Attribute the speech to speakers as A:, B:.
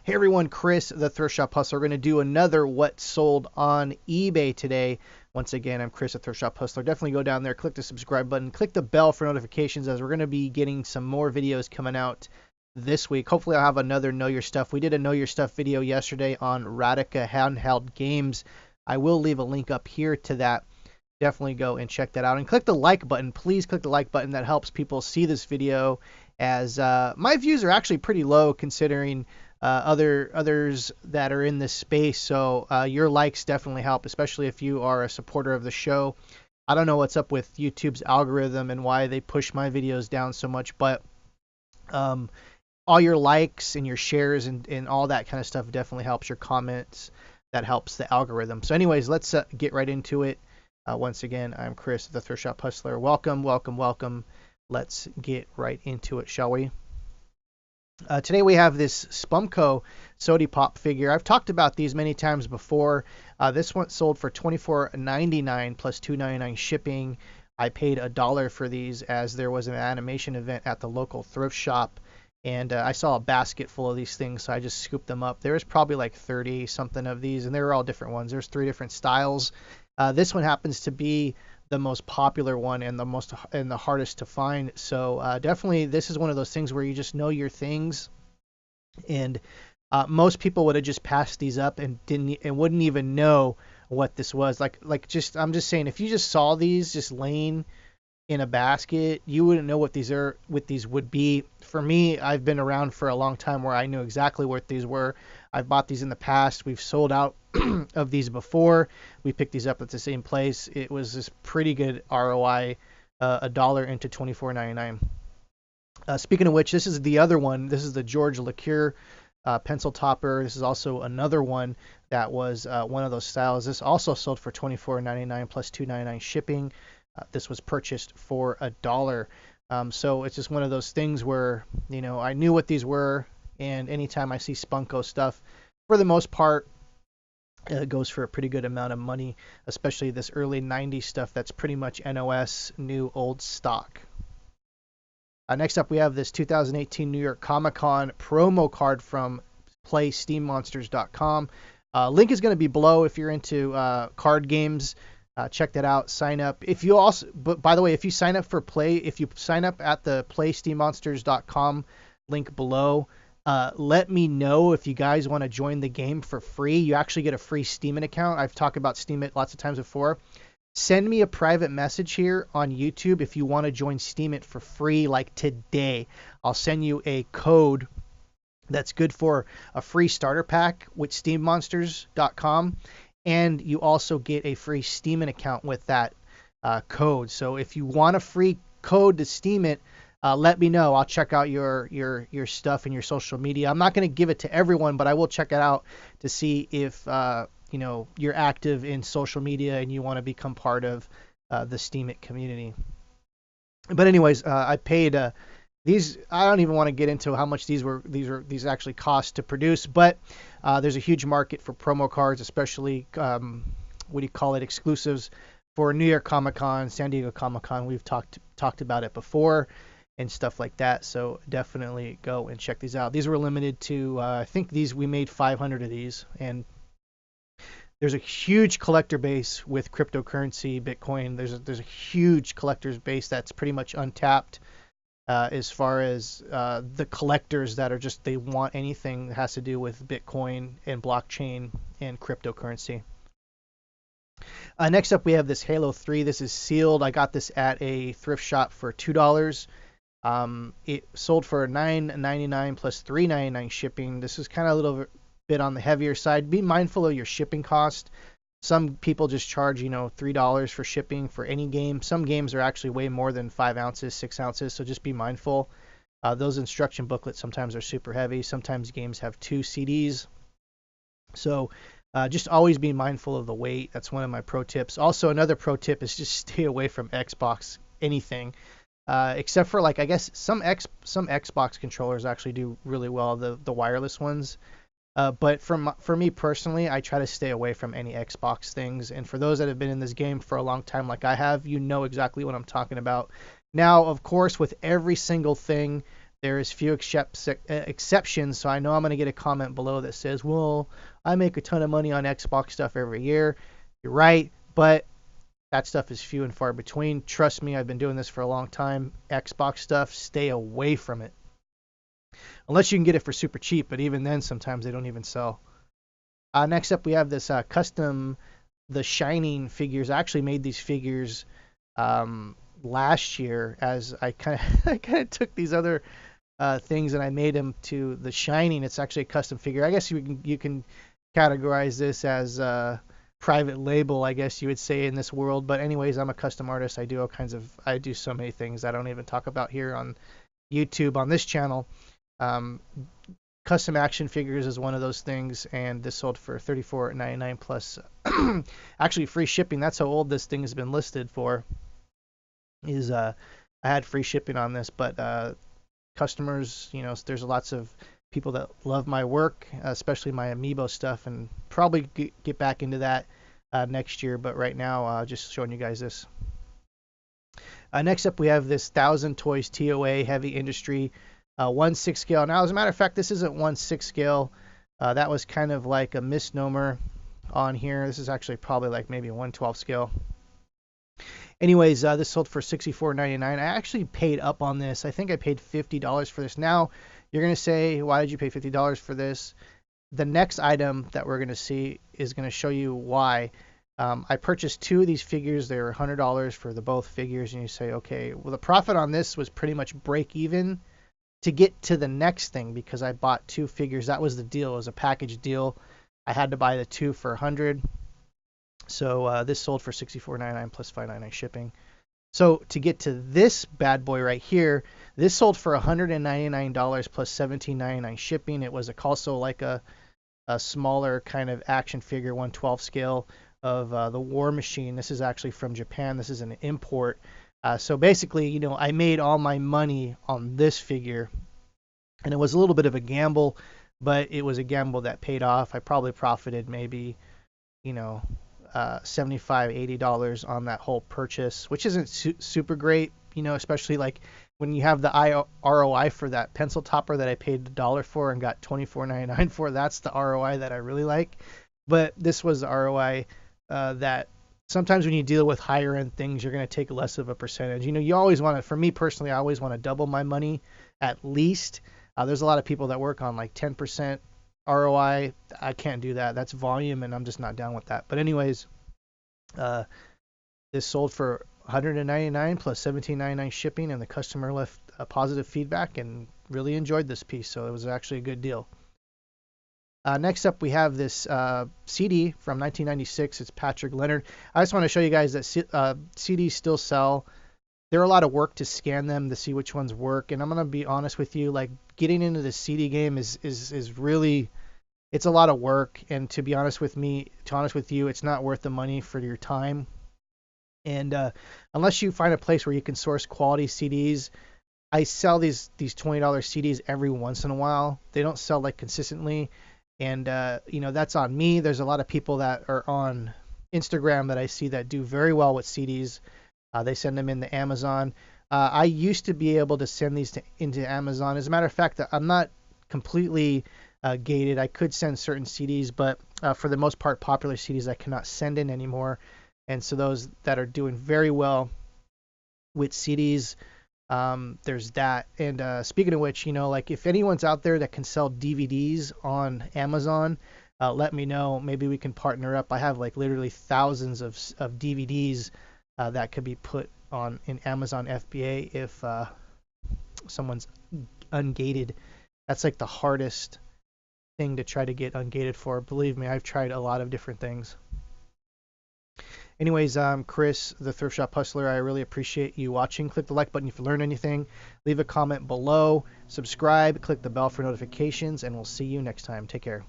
A: Hey everyone, Chris, the Thrift Shop Hustler. We're going to do another What Sold on eBay today. Once again, I'm Chris, the Thrift Shop Hustler. Definitely go down there, click the subscribe button, click the bell for notifications as we're going to be getting some more videos coming out this week. Hopefully I'll have another Know Your Stuff. We did a Know Your Stuff video yesterday on Radica handheld games. I will leave a link up here to that. Definitely go and check that out. And click the like button. Please click the like button. That helps people see this video, as my views are actually pretty low considering others that are in this space. So your likes definitely help, especially if you are a supporter of the show. I don't know what's up with YouTube's algorithm and why they push my videos down so much, but all your likes and your shares and all that kind of stuff definitely helps. Your comments, that helps the algorithm. So anyways, let's get right into it. Once again, I'm Chris, the Thrift Shop Hustler. Welcome, welcome, welcome. Let's get right into it, shall we? Today we have this Spumco Sody Pop figure. I've talked about these many times before. This one sold for $24.99 plus $2.99 shipping. I paid $1 for these as there was an animation event at the local thrift shop, and I saw a basket full of these things, so I just scooped them up. There's probably like 30 something of these, and they were all different ones. There's 3 different styles. This one happens to be the most popular one and the hardest to find. So definitely this is one of those things where you just know your things, and most people would have just passed these up and wouldn't even know what this was. I'm just saying, if you just saw these just laying in a basket, you wouldn't know what these would be. For me, I've been around for a long time where I knew exactly what these were. I've bought these in the past. We've sold out of these before. We picked these up at the same place. It was this pretty good ROI, $1 into $24.99. Speaking of which, this is the other one. This is the George Liqueur pencil topper. This is also another one that was one of those styles. This also sold for $24.99 plus $2.99 shipping. This was purchased for $1. So it's just one of those things where, I knew what these were, and anytime I see Spumco stuff, for the most part, it goes for a pretty good amount of money, especially this early 90s stuff that's pretty much NOS, new old stock. Next up, we have this 2018 New York Comic Con promo card from PlaySteamMonsters.com. Link is going to be below if you're into card games. Check that out. Sign up. But by the way, if you sign up at the PlaySteamMonsters.com link below, let me know if you guys want to join the game for free. You actually get a free Steemit account. I've talked about Steemit lots of times before. Send me a private message here on YouTube if you want to join Steemit for free, like today. I'll send you a code that's good for a free starter pack with SteamMonsters.com, and you also get a free Steemit account with that code. So if you want a free code to Steemit, let me know. I'll check out your stuff and your social media. I'm not going to give it to everyone, but I will check it out to see if you're active in social media and you want to become part of the Steemit community. But anyways, I paid these. I don't even want to get into how much these actually cost to produce, but there's a huge market for promo cards, especially exclusives for New York Comic Con, San Diego Comic Con. We've talked about it before and stuff like that. So definitely go and check these out. These were limited to I think we made 500 of these, and there's a huge collector base with cryptocurrency, Bitcoin. There's a huge collector's base that's pretty much untapped as far as the collectors that are just, they want anything that has to do with Bitcoin and blockchain and cryptocurrency. Next up, we have this Halo 3. This is sealed. I got this at a thrift shop for $2. It sold for $9.99 plus $3.99 shipping. This is kind of a little bit on the heavier side. Be mindful of your shipping cost. Some people just charge, $3 for shipping for any game. Some games are actually way more than 5 ounces, 6 ounces, so just be mindful. Those instruction booklets sometimes are super heavy. Sometimes games have 2 CDs. So just always be mindful of the weight. That's one of my pro tips. Also, another pro tip is just stay away from Xbox anything. Except for, I guess some Xbox controllers actually do really well, the wireless ones. But for me personally, I try to stay away from any Xbox things. And for those that have been in this game for a long time like I have, you know exactly what I'm talking about. Now, of course, with every single thing There is few exceptions, so I know I'm going to get a comment below that says, well, I make a ton of money on Xbox stuff every year. You're right, but that stuff is few and far between. Trust me, I've been doing this for a long time. Xbox stuff, stay away from it. Unless you can get it for super cheap, but even then, sometimes they don't even sell. Next up, we have this custom, the Shining figures. I actually made these figures last year, as I kind of took these other things and I made them to the Shining. It's actually a custom figure. I guess you can categorize this as private label, I guess you would say, in this world. But anyways, I'm a custom artist. I do so many things I don't even talk about here on YouTube on this channel. Custom action figures is one of those things, and this sold for $34.99 plus actually free shipping. That's how old this thing has been listed for. I had free shipping on this, but customers, there's lots of people that love my work, especially my amiibo stuff, and probably get back into that next year. But right now, just showing you guys this. Next up, we have this 1,000 Toys TOA Heavy Industry 1/6 scale. Now, as a matter of fact, this isn't 1/6 scale. That was kind of like a misnomer on here. This is actually probably like maybe a 1/12 scale. Anyways, this sold for $64.99. I actually paid up on this. I think I paid $50 for this. Now, you're going to say, why did you pay $50 for this? The next item that we're going to see is going to show you why. I purchased 2 of these figures. They were $100 for the both figures. And you say, okay, well, the profit on this was pretty much break even to get to the next thing, because I bought 2 figures. That was the deal. It was a package deal. I had to buy the 2 for $100. So this sold for $64.99 plus $5.99 shipping. So to get to this bad boy right here, this sold for $199 plus $17.99 shipping. It was also like a smaller kind of action figure, 1/12 scale of the War Machine. This is actually from Japan. This is an import. So basically, I made all my money on this figure, and it was a little bit of a gamble, but it was a gamble that paid off. I probably profited maybe, $75, $80 on that whole purchase, which isn't super great, especially like when you have the ROI for that pencil topper that I paid $1 for and got $24.99 for. That's the ROI that I really like. But this was the ROI that sometimes when you deal with higher end things, you're going to take less of a percentage. You always want to, for me personally, I always want to double my money at least. There's a lot of people that work on like 10% ROI. I can't do that. That's volume, and I'm just not down with that. But anyways, this sold for $199 plus $17.99 shipping, and the customer left a positive feedback and really enjoyed this piece. So it was actually a good deal. Next up, we have this CD from 1996. It's Patrick Leonard. I just want to show you guys that CDs still sell. They're a lot of work to scan them to see which ones work. And I'm going to be honest with you, like getting into the CD game is really, it's a lot of work. And to be honest with you, it's not worth the money for your time. And unless you find a place where you can source quality CDs, I sell these $20 CDs every once in a while. They don't sell like consistently. And, that's on me. There's a lot of people that are on Instagram that I see that do very well with CDs. They send them into Amazon. I used to be able to send these into Amazon. As a matter of fact, I'm not completely gated. I could send certain CDs, but for the most part, popular CDs I cannot send in anymore. And so those that are doing very well with CDs, there's that. And speaking of which, like if anyone's out there that can sell DVDs on Amazon, let me know. Maybe we can partner up. I have like literally thousands of DVDs that could be put on in Amazon FBA if someone's ungated. That's like the hardest thing to try to get ungated for. Believe me, I've tried a lot of different things. Anyways, Chris, the Thrift Shop Hustler, I really appreciate you watching. Click the like button if you learned anything. Leave a comment below. Subscribe. Click the bell for notifications, and we'll see you next time. Take care.